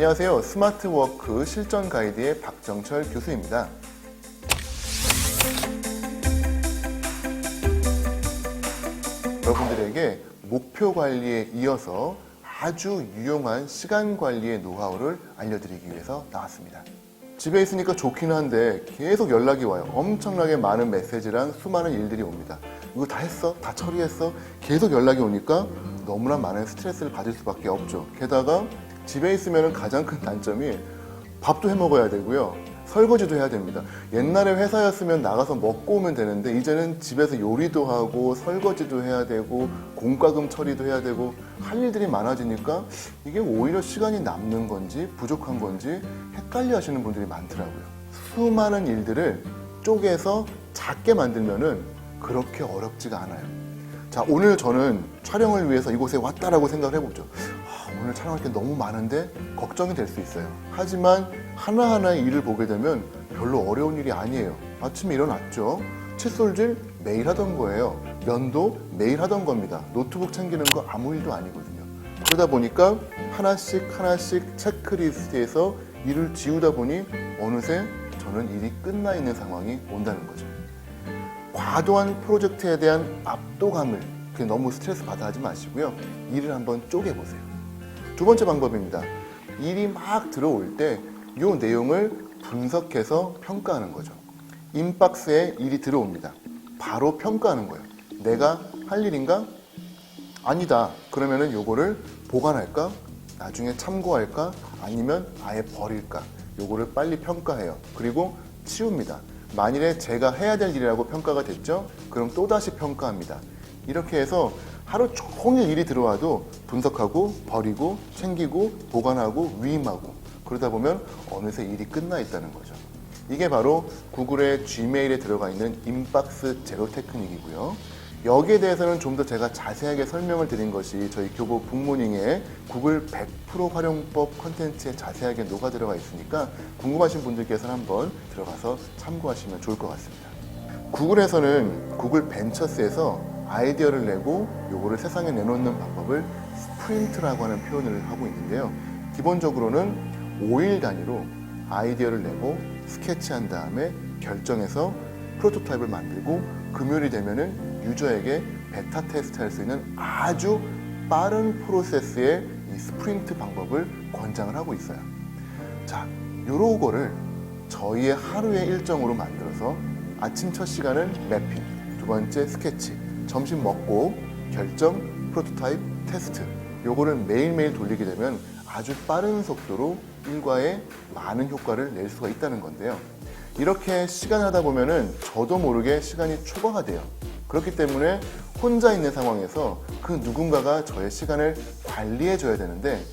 안녕하세요. 스마트워크 실전 가이드의 박정철 교수입니다. 여러분들에게 목표 관리에 이어서 아주 유용한 시간 관리의 노하우를 알려드리기 위해서 나왔습니다. 집에 있으니까 좋긴 한데 계속 연락이 와요. 엄청나게 많은 메시지랑 수많은 일들이 옵니다. 이거 다 했어? 다 처리했어? 계속 연락이 오니까 너무나 많은 스트레스를 받을 수밖에 없죠. 게다가 집에 있으면 가장 큰 단점이 밥도 해 먹어야 되고요. 설거지도 해야 됩니다. 옛날에 회사였으면 나가서 먹고 오면 되는데 이제는 집에서 요리도 하고 설거지도 해야 되고 공과금 처리도 해야 되고 할 일들이 많아지니까 이게 오히려 시간이 남는 건지 부족한 건지 헷갈려 하시는 분들이 많더라고요. 수많은 일들을 쪼개서 작게 만들면은 그렇게 어렵지가 않아요. 자, 오늘 저는 촬영을 위해서 이곳에 왔다라고 생각을 해보죠. 오늘 촬영할 게 너무 많은데 걱정이 될 수 있어요. 하지만 하나하나의 일을 보게 되면 별로 어려운 일이 아니에요. 아침에 일어났죠. 칫솔질 매일 하던 거예요. 면도 매일 하던 겁니다. 노트북 챙기는 거 아무 일도 아니거든요. 그러다 보니까 하나씩 체크리스트에서 일을 지우다 보니 어느새 저는 일이 끝나 있는 상황이 온다는 거죠. 과도한 프로젝트에 대한 압도감을 너무 스트레스 받아 하지 마시고요. 일을 한번 쪼개보세요. 두 번째 방법입니다. 일이 막 들어올 때 이 내용을 분석해서 평가하는 거죠. 인박스에 일이 들어옵니다. 바로 평가하는 거예요. 내가 할 일인가? 아니다. 그러면은 요거를 보관할까? 나중에 참고할까? 아니면 아예 버릴까? 요거를 빨리 평가해요. 그리고 치웁니다. 만일에 제가 해야 될 일이라고 평가가 됐죠? 그럼 또다시 평가합니다. 이렇게 해서 하루 종일 일이 들어와도 분석하고 버리고 챙기고 보관하고 위임하고 그러다 보면 어느새 일이 끝나 있다는 거죠. 이게 바로 구글의 Gmail에 들어가 있는 인박스 제로 테크닉이고요. 여기에 대해서는 좀 더 제가 자세하게 설명을 드린 것이 저희 교보 굿모닝의 구글 100% 활용법 컨텐츠에 자세하게 녹아 들어가 있으니까 궁금하신 분들께서는 한번 들어가서 참고하시면 좋을 것 같습니다. 구글에서는 구글 벤처스에서 아이디어를 내고 요거를 세상에 내놓는 방법을 스프린트라고 하는 표현을 하고 있는데요. 기본적으로는 5일 단위로 아이디어를 내고 스케치한 다음에 결정해서 프로토타입을 만들고 금요일이 되면은 유저에게 베타 테스트 할 수 있는 아주 빠른 프로세스의 이 스프린트 방법을 권장을 하고 있어요. 자, 요거를 저희의 하루의 일정으로 만들어서 아침 첫 시간은 매핑, 두 번째 스케치, 점심 먹고 결정, 프로토타입, 테스트 요거를 매일매일 돌리게 되면 아주 빠른 속도로 일과에 많은 효과를 낼 수가 있다는 건데요. 이렇게 시간을 하다 보면은 저도 모르게 시간이 초과가 돼요. 그렇기 때문에 혼자 있는 상황에서 그 누군가가 저의 시간을 관리해 줘야 되는데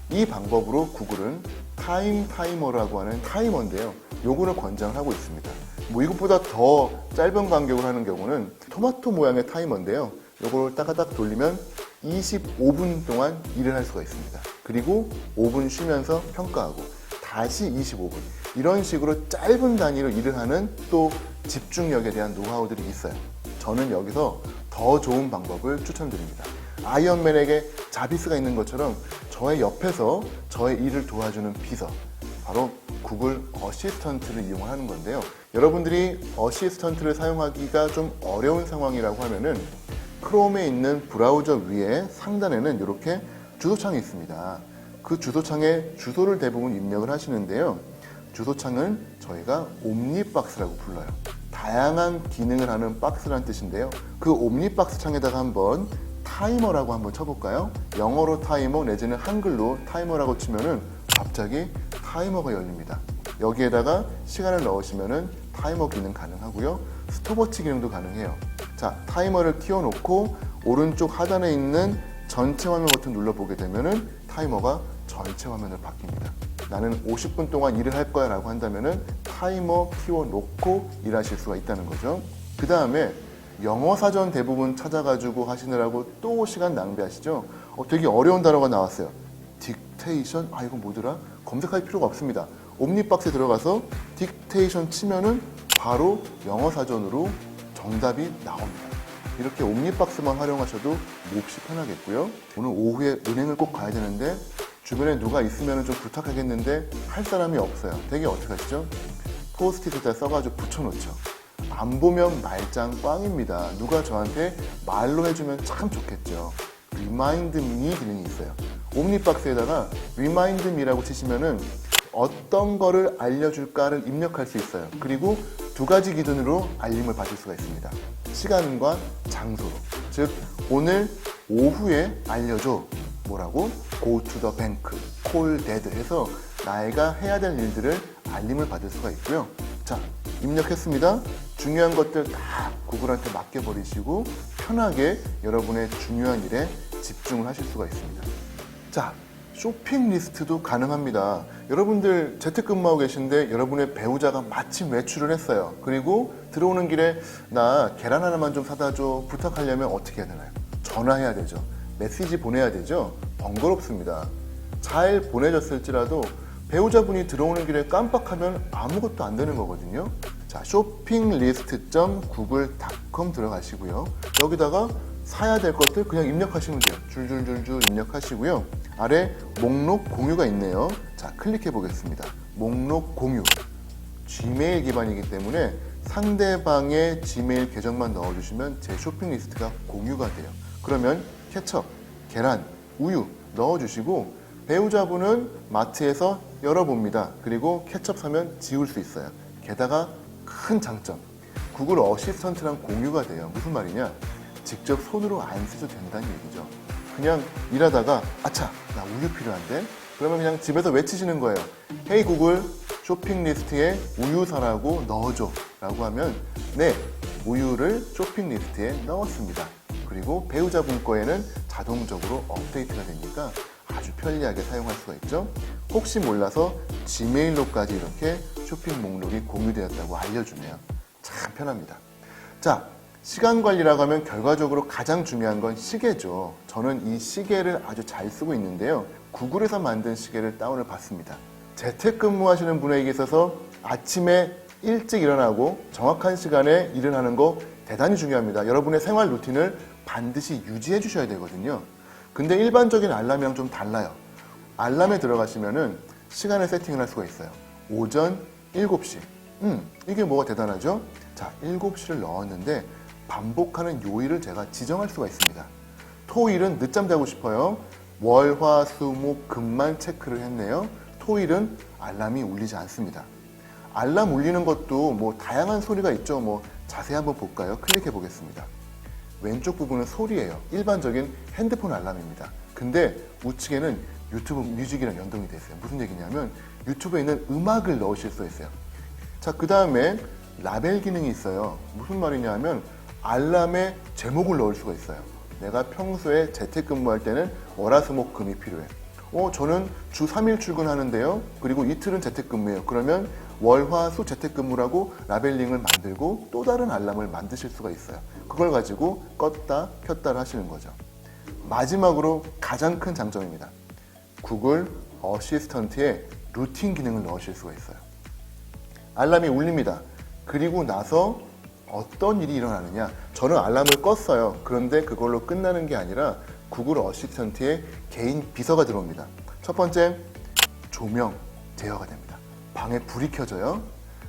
이 방법으로 구글은 타이머라고 하는 타이머인데요. 요거를 권장을 하고 있습니다. 이것보다 더 짧은 간격을 하는 경우는 토마토 모양의 타이머인데요. 요걸 따가닥 돌리면 25분 동안 일을 할 수가 있습니다. 그리고 5분 쉬면서 평가하고 다시 25분 이런 식으로 짧은 단위로 일을 하는 또 집중력에 대한 노하우들이 있어요. 저는 여기서 더 좋은 방법을 추천드립니다. 아이언맨에게 자비스가 있는 것처럼 저의 옆에서 저의 일을 도와주는 비서 바로 구글 어시스턴트를 이용하는 건데요. 여러분들이 어시스턴트를 사용하기가 좀 어려운 상황이라고 하면은 크롬에 있는 브라우저 위에 상단에는 이렇게 주소창이 있습니다. 그 주소창에 주소를 대부분 입력을 하시는데요. 주소창은 저희가 옴니박스라고 불러요. 다양한 기능을 하는 박스라는 뜻인데요. 그 옴니박스 창에다가 한번 타이머라고 한번 쳐볼까요? 영어로 타이머 내지는 한글로 타이머라고 치면은 갑자기 타이머가 열립니다. 여기에다가 시간을 넣으시면은 타이머 기능 가능하고요. 스톱워치 기능도 가능해요. 자, 타이머를 켜놓고 오른쪽 하단에 있는 전체 화면 버튼 눌러보게 되면은 타이머가 전체 화면으로 바뀝니다. 나는 50분 동안 일을 할 거야 라고 한다면은 타이머 키워놓고 일하실 수가 있다는 거죠. 그 다음에 영어 사전 대부분 찾아가지고 하시느라고 또 시간 낭비하시죠? 되게 어려운 단어가 나왔어요. 딕테이션? 이건 뭐더라? 검색할 필요가 없습니다. 옴니박스에 들어가서 딕테이션 치면은 바로 영어 사전으로 정답이 나옵니다. 이렇게 옴니박스만 활용하셔도 몹시 편하겠고요. 오늘 오후에 은행을 꼭 가야 되는데 주변에 누가 있으면 좀 부탁하겠는데 할 사람이 없어요. 되게 어떻게 하시죠? 포스트잇에다 써가지고 붙여놓죠. 안 보면 말짱 꽝입니다. 누가 저한테 말로 해주면 참 좋겠죠. Remind Me 기능이 있어요. 옴니박스에다가 Remind Me라고 치시면은 어떤 거를 알려줄까를 입력할 수 있어요. 그리고 두 가지 기준으로 알림을 받을 수가 있습니다. 시간과 장소로. 즉 오늘 오후에 알려줘. 뭐라고? Go to the bank, call dad 해서 나이가 해야 될 일들을 알림을 받을 수가 있고요. 자, 입력했습니다. 중요한 것들 다 구글한테 맡겨버리시고 편하게 여러분의 중요한 일에 집중을 하실 수가 있습니다. 자, 쇼핑 리스트도 가능합니다. 여러분들 재택근무하고 계신데 여러분의 배우자가 마침 외출을 했어요. 그리고 들어오는 길에 나 계란 하나만 좀 사다 줘 부탁하려면 어떻게 해야 되나요? 전화해야 되죠. 메시지 보내야 되죠. 번거롭습니다. 잘 보내졌을지라도 배우자분이 들어오는 길에 깜빡하면 아무것도 안 되는 거거든요. 자, shoppinglist.google.com 들어가시고요. 여기다가 사야 될 것들 그냥 입력하시면 돼요. 줄줄줄줄 입력하시고요. 아래 목록 공유가 있네요. 자, 클릭해 보겠습니다. 목록 공유. 지메일 기반이기 때문에 상대방의 지메일 계정만 넣어주시면 제 쇼핑 리스트가 공유가 돼요. 그러면 케첩, 계란, 우유 넣어주시고 배우자분은 마트에서 열어봅니다. 그리고 케첩 사면 지울 수 있어요. 게다가 큰 장점, 구글 어시스턴트랑 공유가 돼요. 무슨 말이냐? 직접 손으로 안 쓰셔도 된다는 얘기죠. 그냥 일하다가 아차, 나 우유 필요한데? 그러면 그냥 집에서 외치시는 거예요. 헤이 구글, 쇼핑 리스트에 우유 사라고 넣어줘 라고 하면 네, 우유를 쇼핑 리스트에 넣었습니다. 그리고 배우자분 거에는 자동적으로 업데이트가 되니까 아주 편리하게 사용할 수가 있죠. 혹시 몰라서 지메일로까지 이렇게 쇼핑 목록이 공유되었다고 알려주네요. 참 편합니다. 자, 시간 관리라고 하면 결과적으로 가장 중요한 건 시계죠. 저는 이 시계를 아주 잘 쓰고 있는데요. 구글에서 만든 시계를 다운을 받습니다. 재택근무하시는 분에게 있어서 아침에 일찍 일어나고 정확한 시간에 일을 하는 거 대단히 중요합니다. 여러분의 생활 루틴을 반드시 유지해 주셔야 되거든요. 근데 일반적인 알람이랑 좀 달라요. 알람에 들어가시면은 시간을 세팅을 할 수가 있어요. 오전 7시. 이게 뭐가 대단하죠? 자, 7시를 넣었는데 반복하는 요일을 제가 지정할 수가 있습니다. 토일은 늦잠 자고 싶어요. 월, 화, 수, 목, 금만 체크를 했네요. 토일은 알람이 울리지 않습니다. 알람 울리는 것도 뭐 다양한 소리가 있죠. 뭐 자세히 한번 볼까요? 클릭해 보겠습니다. 왼쪽 부분은 소리예요. 일반적인 핸드폰 알람입니다. 근데 우측에는 유튜브 뮤직이랑 연동이 돼 있어요. 무슨 얘기냐면 유튜브에 있는 음악을 넣으실 수 있어요. 자, 그 다음에 라벨 기능이 있어요. 무슨 말이냐면 알람에 제목을 넣을 수가 있어요. 내가 평소에 재택근무할 때는 월화수목금이 필요해. 저는 주 3일 출근하는데요. 그리고 이틀은 재택근무예요. 그러면 월화수 재택근무라고 라벨링을 만들고 또 다른 알람을 만드실 수가 있어요. 그걸 가지고 껐다 켰다를 하시는 거죠. 마지막으로 가장 큰 장점입니다. 구글 어시스턴트에 루틴 기능을 넣으실 수가 있어요. 알람이 울립니다. 그리고 나서 어떤 일이 일어나느냐? 저는 알람을 껐어요. 그런데 그걸로 끝나는 게 아니라 구글 어시스턴트에 개인 비서가 들어옵니다. 첫 번째, 조명 제어가 됩니다. 방에 불이 켜져요.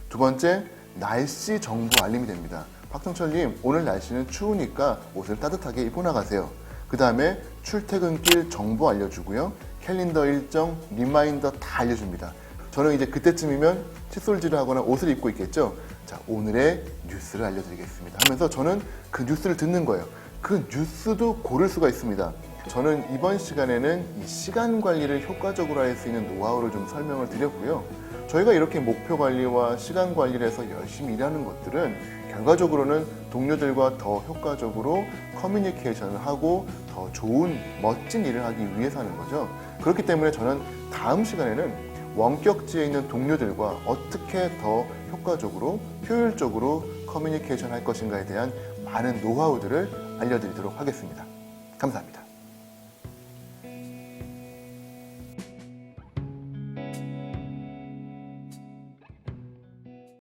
두 번째, 날씨 정보 알림이 됩니다. 박정철님, 오늘 날씨는 추우니까 옷을 따뜻하게 입고 나가세요. 그 다음에 출퇴근길 정보 알려주고요. 캘린더 일정, 리마인더 다 알려줍니다. 저는 이제 그때쯤이면 칫솔질을 하거나 옷을 입고 있겠죠. 자, 오늘의 뉴스를 알려드리겠습니다 하면서 저는 그 뉴스를 듣는 거예요. 그 뉴스도 고를 수가 있습니다. 저는 이번 시간에는 이 시간 관리를 효과적으로 할 수 있는 노하우를 좀 설명을 드렸고요. 저희가 이렇게 목표 관리와 시간 관리를 해서 열심히 일하는 것들은 결과적으로는 동료들과 더 효과적으로 커뮤니케이션을 하고 더 좋은 멋진 일을 하기 위해서 하는 거죠. 그렇기 때문에 저는 다음 시간에는 원격지에 있는 동료들과 어떻게 더 효과적으로 효율적으로 커뮤니케이션 할 것인가에 대한 많은 노하우들을 알려드리도록 하겠습니다. 감사합니다.